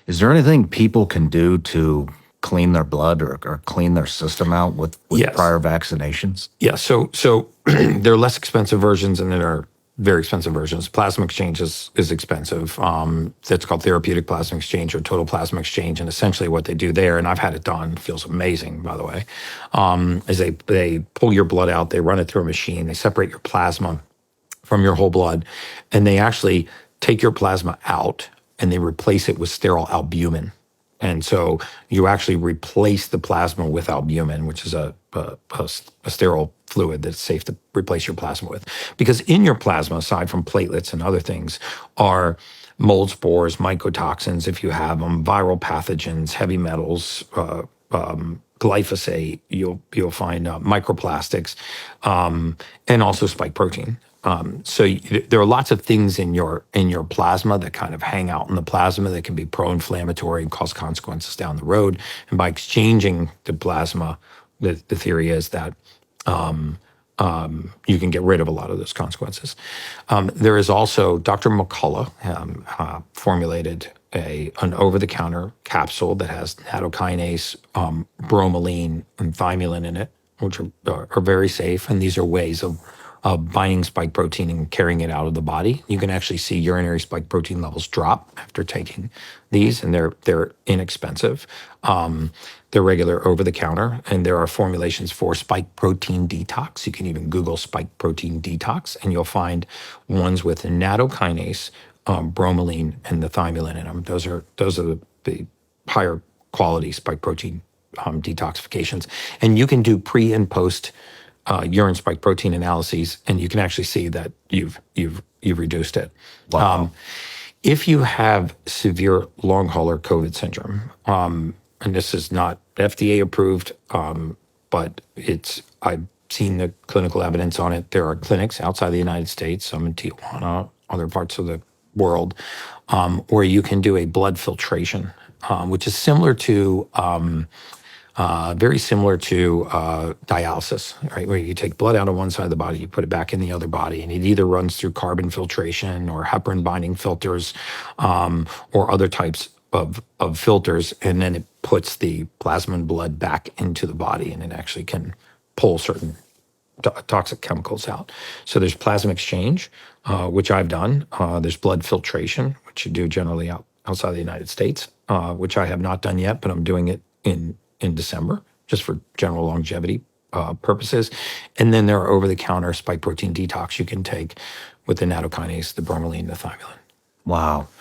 Is there anything people can do to clean their blood or clean their system out with Yes. prior vaccinations? Yeah. So there are less expensive versions and there are very expensive versions. Plasma exchange is expensive. That's called therapeutic plasma exchange or total plasma exchange. And essentially what they do there, and I've had it done, feels amazing, by the way, is they pull your blood out, they run it through a machine, they separate your plasma from your whole blood, and they actually take your plasma out and they replace it with sterile albumin. And so you actually replace the plasma with albumin, which is a sterile fluid that's safe to replace your plasma with. Because in your plasma, aside from platelets and other things, are mold spores, mycotoxins, if you have them, viral pathogens, heavy metals, glyphosate. You'll find microplastics, and also spike protein. There are lots of things in your plasma that kind of hang out in the plasma that can be pro-inflammatory and cause consequences down the road. And by exchanging the plasma, the theory is that you can get rid of a lot of those consequences. There is also Dr. McCullough formulated an over-the-counter capsule that has nattokinase, bromelain, and thymulin in it, which are very safe. And these are ways of binding spike protein and carrying it out of the body. You can actually see urinary spike protein levels drop after taking these, and they're inexpensive. They're regular over the counter, and there are formulations for spike protein detox. You can even Google spike protein detox, and you'll find ones with nattokinase, bromelain, and the thymulin in them. Those are the higher quality spike protein detoxifications, and you can do pre and post urine spike protein analyses, and you can actually see that you've reduced it. Wow. If you have severe long hauler COVID syndrome, and this is not FDA approved, but I've seen the clinical evidence on it. There are clinics outside the United States, some in Tijuana, other parts of the world, where you can do a blood filtration, which is similar to very similar to dialysis, right? Where you take blood out of one side of the body, you put it back in the other body, and it either runs through carbon filtration or heparin binding filters, or other types of filters, and then it puts the plasma and blood back into the body, and it actually can pull certain toxic chemicals out. So there's plasma exchange, which I've done. There's blood filtration, which you do generally outside the United States, which I have not done yet, but I'm doing it in December, just for general longevity purposes. And then there are over-the-counter spike protein detox you can take with the nattokinase, the bromelain, the thymulin. Wow.